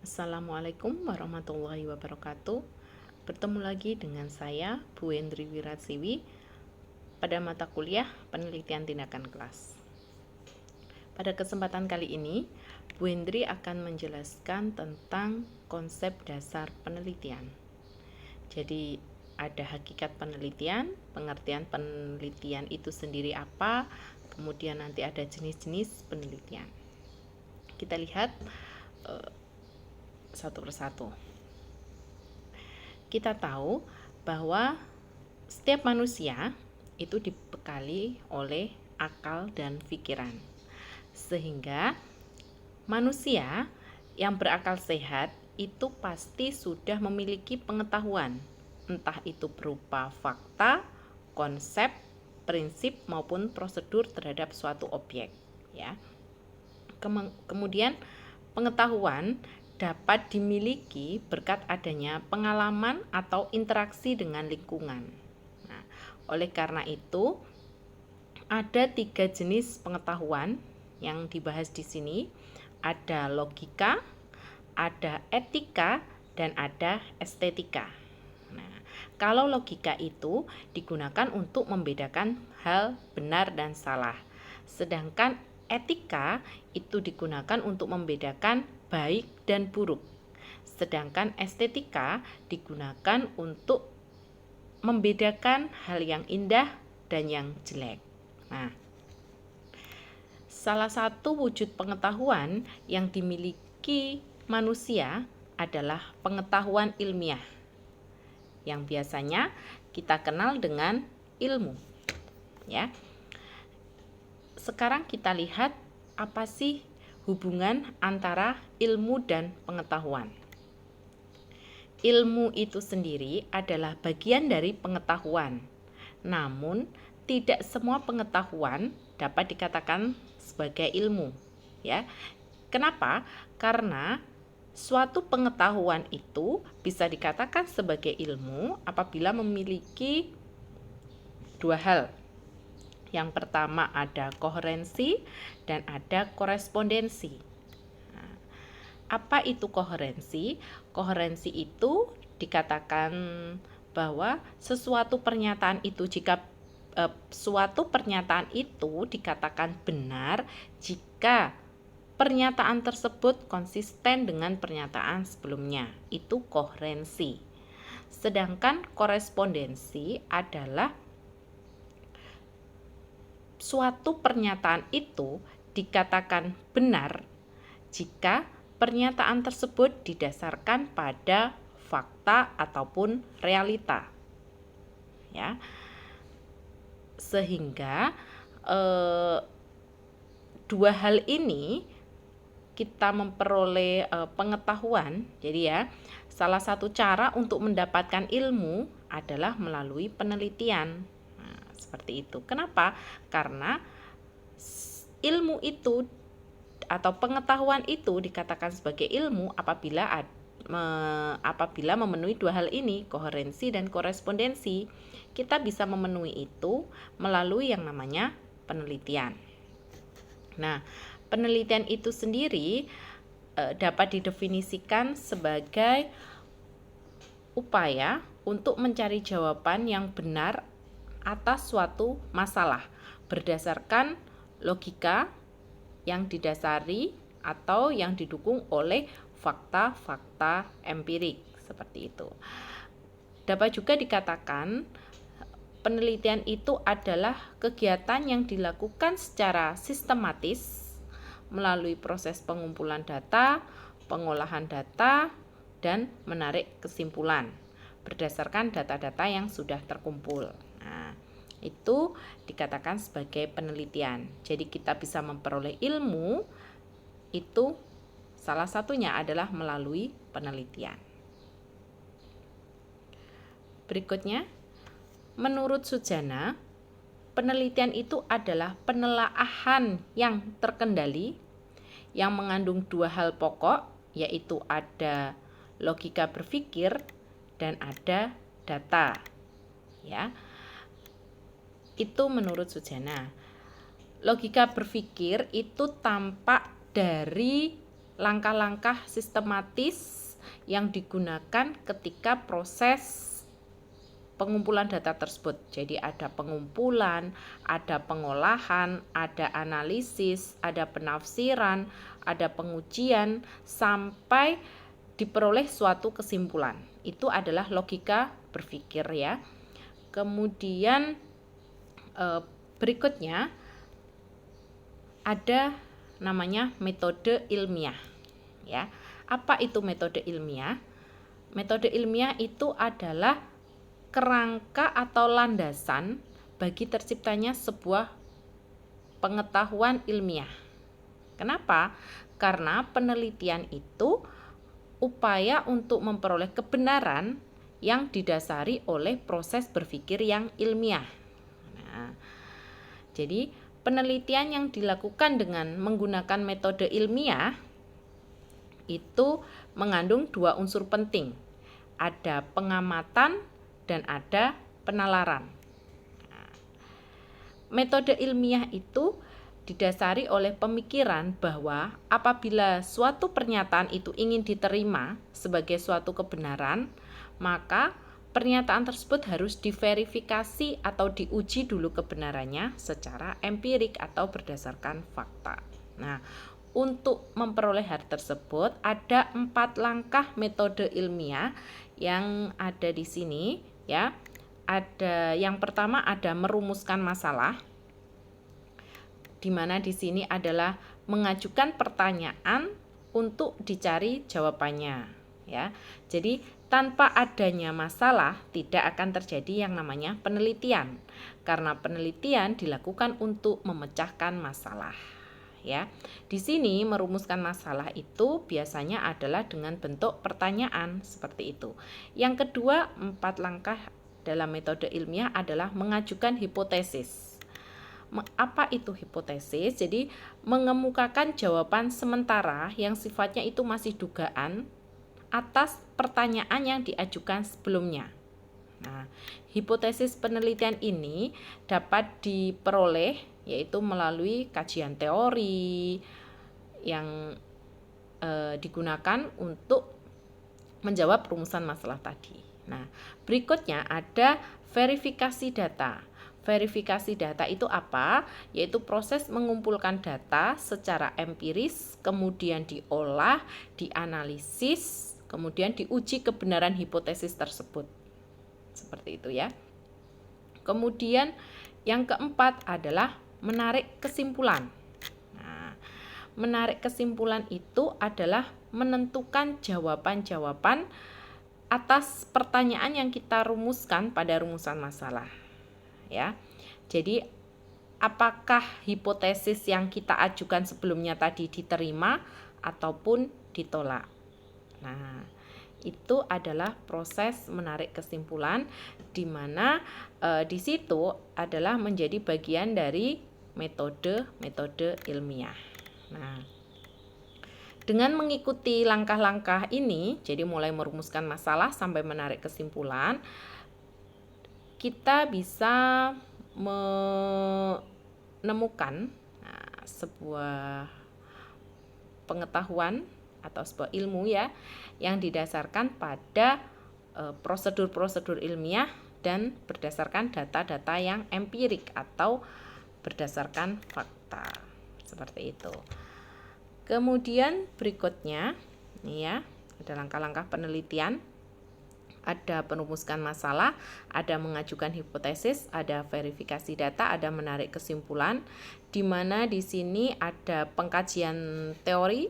Assalamualaikum warahmatullahi wabarakatuh. Bertemu lagi dengan saya, Bu Hendri Wiratsiwi, pada mata kuliah Penelitian Tindakan Kelas. Pada kesempatan kali ini, Bu Hendri akan menjelaskan tentang konsep dasar penelitian. Jadi, ada hakikat penelitian, pengertian penelitian itu sendiri apa, kemudian nanti ada jenis-jenis penelitian. Kita lihat satu persatu. Kita tahu bahwa setiap manusia itu dibekali oleh akal dan pikiran. Sehingga manusia yang berakal sehat itu pasti sudah memiliki pengetahuan, entah itu berupa fakta, konsep, prinsip maupun prosedur terhadap suatu objek, ya. Kemudian pengetahuan dapat dimiliki berkat adanya pengalaman atau interaksi dengan lingkungan. Nah, oleh karena itu, ada 3 jenis pengetahuan yang dibahas di sini. Ada logika, ada etika, dan ada estetika. Nah, kalau logika itu digunakan untuk membedakan hal benar dan salah. Sedangkan etika itu digunakan untuk membedakan baik dan buruk. Sedangkan estetika digunakan untuk membedakan hal yang indah dan yang jelek. Nah, salah satu wujud pengetahuan yang dimiliki manusia adalah pengetahuan ilmiah, yang biasanya kita kenal dengan ilmu, ya. Sekarang kita lihat apa sih hubungan antara ilmu dan pengetahuan. Ilmu itu sendiri adalah bagian dari pengetahuan. Namun, tidak semua pengetahuan dapat dikatakan sebagai ilmu, ya. Kenapa? Karena suatu pengetahuan itu bisa dikatakan sebagai ilmu apabila memiliki 2 hal. Yang pertama ada koherensi dan ada korespondensi. Nah, apa itu koherensi? Koherensi itu dikatakan bahwa suatu pernyataan itu dikatakan benar jika pernyataan tersebut konsisten dengan pernyataan sebelumnya. Itu koherensi. Sedangkan korespondensi adalah suatu pernyataan itu dikatakan benar jika pernyataan tersebut didasarkan pada fakta ataupun realita, ya. Sehingga dua hal ini kita memperoleh pengetahuan. Jadi ya, salah satu cara untuk mendapatkan ilmu adalah melalui penelitian. Nah, seperti itu. Kenapa? Karena ilmu itu atau pengetahuan itu dikatakan sebagai ilmu apabila memenuhi 2 hal ini, koherensi dan korespondensi. Kita bisa memenuhi itu melalui yang namanya penelitian. Nah, penelitian itu sendiri dapat didefinisikan sebagai upaya untuk mencari jawaban yang benar atas suatu masalah berdasarkan logika yang didasari atau yang didukung oleh fakta-fakta empirik, seperti itu. Dapat juga dikatakan penelitian itu adalah kegiatan yang dilakukan secara sistematis melalui proses pengumpulan data, pengolahan data, dan menarik kesimpulan berdasarkan data-data yang sudah terkumpul. Nah, itu dikatakan sebagai penelitian. Jadi kita bisa memperoleh ilmu itu salah satunya adalah melalui penelitian. Berikutnya, menurut Sujana, penelitian itu adalah penelaahan yang terkendali yang mengandung 2 hal pokok, yaitu ada logika berpikir dan ada data, ya. Itu menurut Sujana. Logika berpikir itu tampak dari langkah-langkah sistematis yang digunakan ketika proses pengumpulan data tersebut. Jadi ada pengumpulan, ada pengolahan, ada analisis, ada penafsiran, ada pengujian, sampai diperoleh suatu kesimpulan. Itu adalah logika berpikir ya. Kemudian berikutnya ada namanya metode ilmiah ya. Apa itu metode ilmiah? Metode ilmiah itu adalah kerangka atau landasan bagi terciptanya sebuah pengetahuan ilmiah. Kenapa? Karena penelitian itu upaya untuk memperoleh kebenaran yang didasari oleh proses berpikir yang ilmiah. Nah, jadi penelitian yang dilakukan dengan menggunakan metode ilmiah itu mengandung dua unsur penting. Ada pengamatan dan ada penalaran. Nah, metode ilmiah itu didasari oleh pemikiran bahwa apabila suatu pernyataan itu ingin diterima sebagai suatu kebenaran, maka pernyataan tersebut harus diverifikasi atau diuji dulu kebenarannya secara empirik atau berdasarkan fakta. Nah, untuk memperoleh hal tersebut ada 4 langkah metode ilmiah yang ada di sini ya. Ada yang pertama ada merumuskan masalah, di mana di sini adalah mengajukan pertanyaan untuk dicari jawabannya ya. Jadi tanpa adanya masalah tidak akan terjadi yang namanya penelitian, karena penelitian dilakukan untuk memecahkan masalah ya. Di sini merumuskan masalah itu biasanya adalah dengan bentuk pertanyaan seperti itu. Yang kedua, 4 langkah dalam metode ilmiah adalah mengajukan hipotesis. Apa itu hipotesis? Jadi mengemukakan jawaban sementara yang sifatnya itu masih dugaan atas pertanyaan yang diajukan sebelumnya. Nah, hipotesis penelitian ini dapat diperoleh yaitu melalui kajian teori yang digunakan untuk menjawab rumusan masalah tadi. Nah, berikutnya ada verifikasi data. Verifikasi data itu apa? Yaitu proses mengumpulkan data secara empiris, kemudian diolah, dianalisis, kemudian diuji kebenaran hipotesis tersebut. Seperti itu ya. Kemudian yang keempat adalah menarik kesimpulan. Nah, menarik kesimpulan itu adalah menentukan jawaban-jawaban atas pertanyaan yang kita rumuskan pada rumusan masalah. Ya. Jadi apakah hipotesis yang kita ajukan sebelumnya tadi diterima ataupun ditolak. Nah, itu adalah proses menarik kesimpulan di mana di situ adalah menjadi bagian dari metode ilmiah. Nah, dengan mengikuti langkah-langkah ini, jadi mulai merumuskan masalah sampai menarik kesimpulan, kita bisa menemukan sebuah pengetahuan atau sebuah ilmu ya yang didasarkan pada prosedur-prosedur ilmiah dan berdasarkan data-data yang empirik atau berdasarkan fakta. Seperti itu. Kemudian berikutnya nih ya, ada langkah-langkah penelitian. Ada perumuskan masalah, ada mengajukan hipotesis, ada verifikasi data, ada menarik kesimpulan, di mana di sini ada pengkajian teori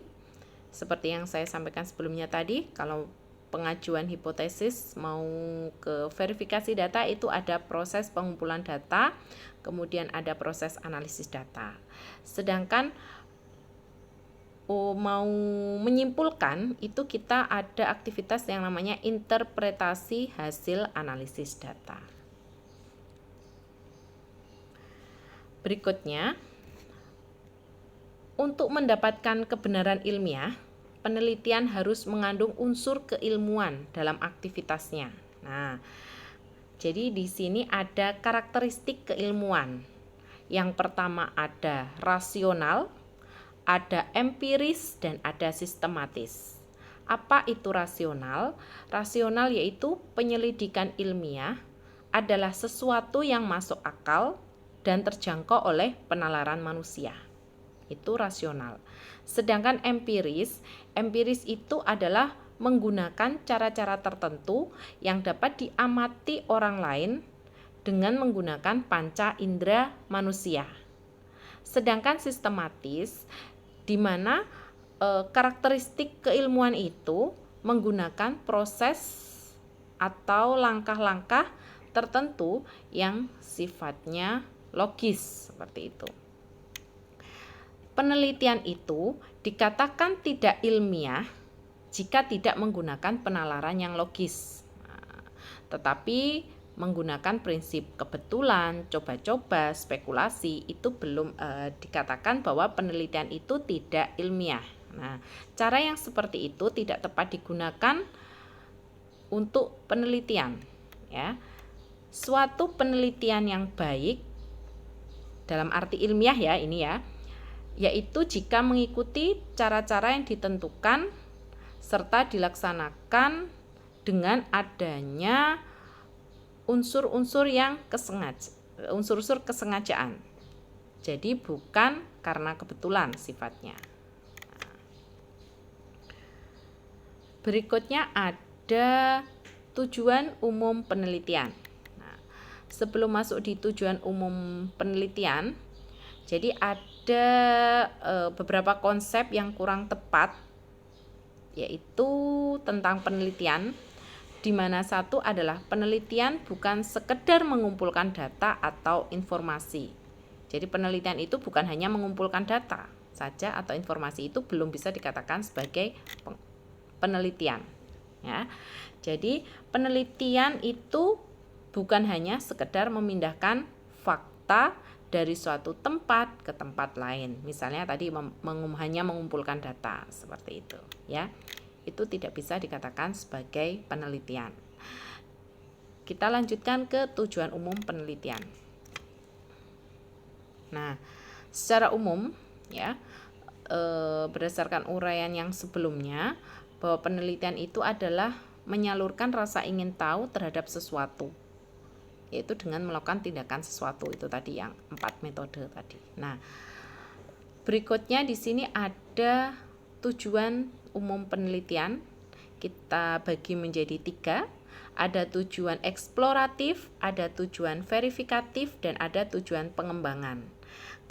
seperti yang saya sampaikan sebelumnya tadi. Kalau pengajuan hipotesis mau ke verifikasi data itu ada proses pengumpulan data, kemudian ada proses analisis data. Sedangkan mau menyimpulkan itu kita ada aktivitas yang namanya interpretasi hasil analisis data. Berikutnya, untuk mendapatkan kebenaran ilmiah, penelitian harus mengandung unsur keilmuan dalam aktivitasnya. Nah, jadi di sini ada karakteristik keilmuan. Yang pertama ada rasional, ada empiris dan ada sistematis. Apa itu rasional? Rasional yaitu penyelidikan ilmiah adalah sesuatu yang masuk akal dan terjangkau oleh penalaran manusia. Itu rasional. Sedangkan empiris itu adalah menggunakan cara-cara tertentu yang dapat diamati orang lain dengan menggunakan panca indera manusia. Sedangkan sistematis di mana karakteristik keilmuan itu menggunakan proses atau langkah-langkah tertentu yang sifatnya logis seperti itu. Penelitian itu dikatakan tidak ilmiah jika tidak menggunakan penalaran yang logis. Tetapi menggunakan prinsip kebetulan, coba-coba, spekulasi itu belum dikatakan bahwa penelitian itu tidak ilmiah. Nah, cara yang seperti itu tidak tepat digunakan untuk penelitian, ya. Suatu penelitian yang baik dalam arti ilmiah ya ini ya, yaitu jika mengikuti cara-cara yang ditentukan serta dilaksanakan dengan adanya unsur-unsur kesengajaan. Jadi bukan karena kebetulan sifatnya. Berikutnya ada tujuan umum penelitian. Nah, sebelum masuk di tujuan umum penelitian, jadi ada beberapa konsep yang kurang tepat, yaitu tentang penelitian, di mana satu adalah penelitian bukan sekedar mengumpulkan data atau informasi. Jadi penelitian itu bukan hanya mengumpulkan data saja atau informasi, itu belum bisa dikatakan sebagai penelitian, ya. Jadi penelitian itu bukan hanya sekedar memindahkan fakta dari suatu tempat ke tempat lain. Misalnya tadi hanya mengumpulkan data seperti itu, ya. Itu tidak bisa dikatakan sebagai penelitian. Kita lanjutkan ke tujuan umum penelitian. Nah, secara umum ya, berdasarkan uraian yang sebelumnya, bahwa penelitian itu adalah menyalurkan rasa ingin tahu terhadap sesuatu, yaitu dengan melakukan tindakan sesuatu. Itu tadi yang 4 metode tadi. Nah, berikutnya di sini ada tujuan umum penelitian. Kita bagi menjadi 3. Ada tujuan eksploratif, ada tujuan verifikatif, dan ada tujuan pengembangan.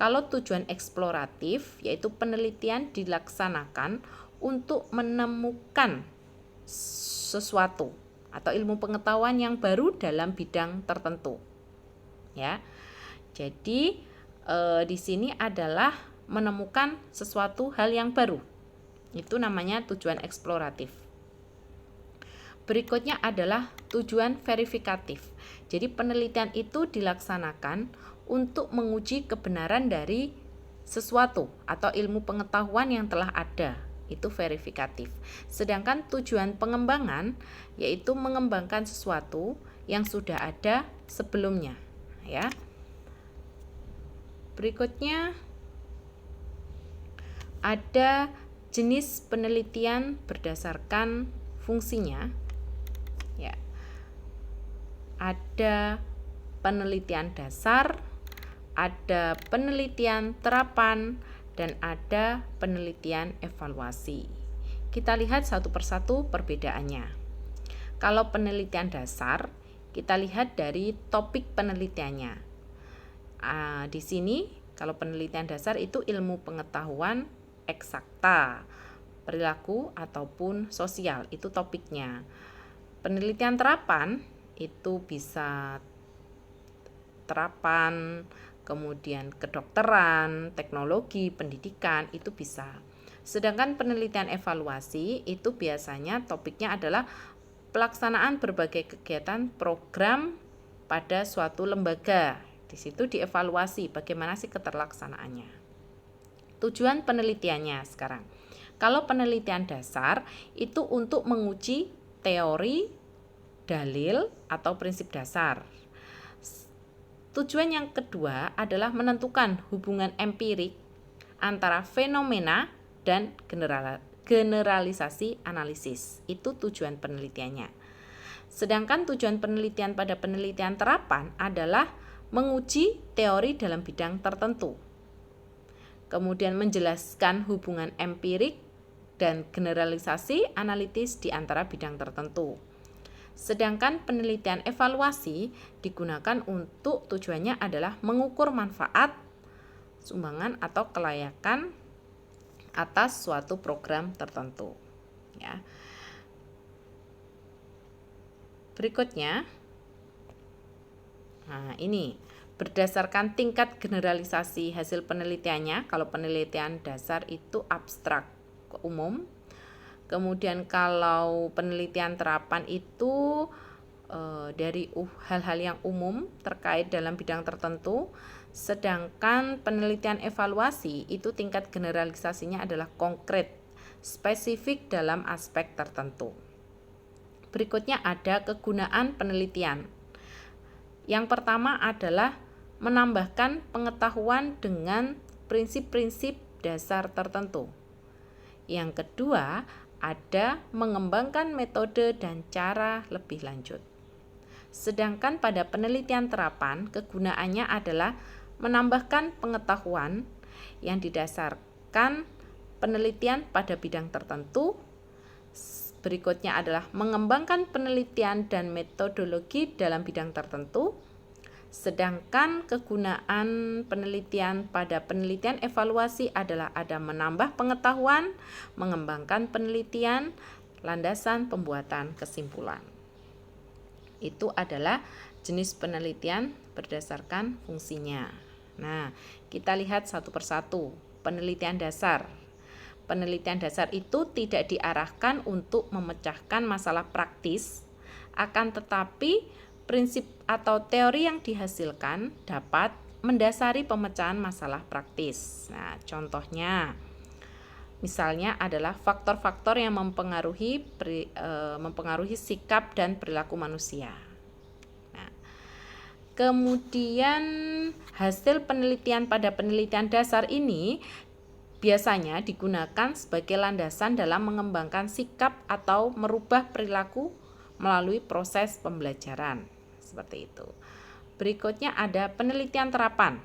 Kalau tujuan eksploratif, yaitu penelitian dilaksanakan untuk menemukan sesuatu atau ilmu pengetahuan yang baru dalam bidang tertentu, ya. Jadi di sini adalah menemukan sesuatu hal yang baru. Itu namanya tujuan eksploratif. Berikutnya adalah tujuan verifikatif. Jadi penelitian itu dilaksanakan untuk menguji kebenaran dari sesuatu atau ilmu pengetahuan yang telah ada. Itu verifikatif. Sedangkan tujuan pengembangan yaitu mengembangkan sesuatu yang sudah ada sebelumnya, ya. Berikutnya ada jenis penelitian berdasarkan fungsinya, ya. Ada penelitian dasar, ada penelitian terapan, dan ada penelitian evaluasi. Kita lihat satu persatu perbedaannya. Kalau penelitian dasar, kita lihat dari topik penelitiannya. Di sini, kalau penelitian dasar itu ilmu pengetahuan eksakta, perilaku ataupun sosial, itu topiknya. Penelitian terapan itu bisa terapan, kemudian kedokteran, teknologi, pendidikan, itu bisa. Sedangkan penelitian evaluasi itu biasanya topiknya adalah pelaksanaan berbagai kegiatan program pada suatu lembaga. Di situ dievaluasi bagaimana sih keterlaksanaannya. Tujuan penelitiannya sekarang. Kalau penelitian dasar itu untuk menguji teori, dalil, atau prinsip dasar. Tujuan yang kedua adalah menentukan hubungan empirik antara fenomena dan generalisasi analisis. Itu tujuan penelitiannya. Sedangkan tujuan penelitian pada penelitian terapan adalah menguji teori dalam bidang tertentu. Kemudian menjelaskan hubungan empirik dan generalisasi analitis di antara bidang tertentu. Sedangkan penelitian evaluasi digunakan untuk tujuannya adalah mengukur manfaat, sumbangan atau kelayakan atas suatu program tertentu. Ya. Berikutnya, nah ini berdasarkan tingkat generalisasi hasil penelitiannya. Kalau penelitian dasar itu abstrak umum. Kemudian kalau penelitian terapan itu dari hal-hal yang umum terkait dalam bidang tertentu, sedangkan penelitian evaluasi itu tingkat generalisasinya adalah konkret, spesifik dalam aspek tertentu. Berikutnya ada kegunaan penelitian. Yang pertama adalah menambahkan pengetahuan dengan prinsip-prinsip dasar tertentu. Yang kedua, ada mengembangkan metode dan cara lebih lanjut. Sedangkan pada penelitian terapan, kegunaannya adalah menambahkan pengetahuan yang didasarkan penelitian pada bidang tertentu. Berikutnya adalah mengembangkan penelitian dan metodologi dalam bidang tertentu. Sedangkan kegunaan penelitian pada penelitian evaluasi adalah ada menambah pengetahuan, mengembangkan penelitian, landasan pembuatan kesimpulan. Itu adalah jenis penelitian berdasarkan fungsinya. Nah, kita lihat satu persatu. Penelitian dasar. Penelitian dasar itu tidak diarahkan untuk memecahkan masalah praktis, akan tetapi prinsip atau teori yang dihasilkan dapat mendasari pemecahan masalah praktis. Nah, contohnya misalnya adalah faktor-faktor yang mempengaruhi sikap dan perilaku manusia. Nah, kemudian hasil penelitian pada penelitian dasar ini biasanya digunakan sebagai landasan dalam mengembangkan sikap atau merubah perilaku melalui proses pembelajaran. Seperti itu. Berikutnya ada penelitian terapan.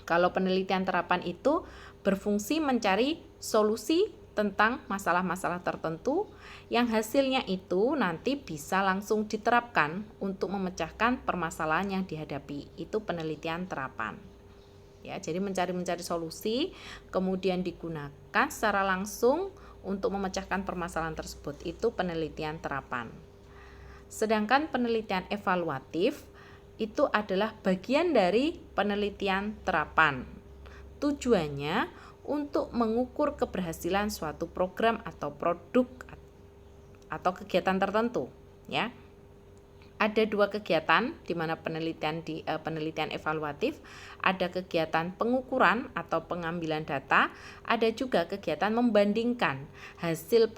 Kalau penelitian terapan itu berfungsi mencari solusi tentang masalah-masalah tertentu yang hasilnya itu nanti bisa langsung diterapkan untuk memecahkan permasalahan yang dihadapi. Itu penelitian terapan. Ya, jadi mencari solusi kemudian digunakan secara langsung untuk memecahkan permasalahan tersebut. Itu penelitian terapan. Sedangkan penelitian evaluatif itu adalah bagian dari penelitian terapan. Tujuannya untuk mengukur keberhasilan suatu program atau produk atau kegiatan tertentu, ya. Ada dua kegiatan di mana penelitian evaluatif, ada kegiatan pengukuran atau pengambilan data, ada juga kegiatan membandingkan hasil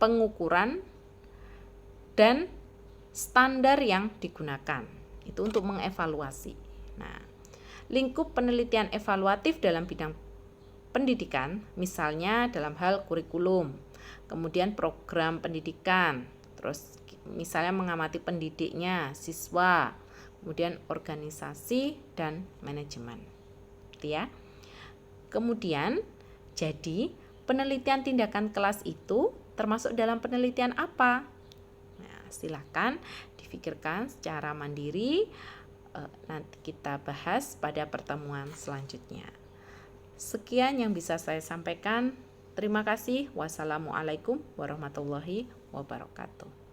pengukuran dan standar yang digunakan. Itu untuk mengevaluasi. Nah, lingkup penelitian evaluatif dalam bidang pendidikan, misalnya dalam hal kurikulum, kemudian program pendidikan, terus misalnya mengamati pendidiknya, siswa, kemudian organisasi dan manajemen. Gitu ya. Kemudian, jadi penelitian tindakan kelas itu termasuk dalam penelitian apa? Silakan difikirkan secara mandiri, nanti kita bahas pada pertemuan selanjutnya. Sekian yang bisa saya sampaikan. Terima kasih. Wassalamualaikum warahmatullahi wabarakatuh.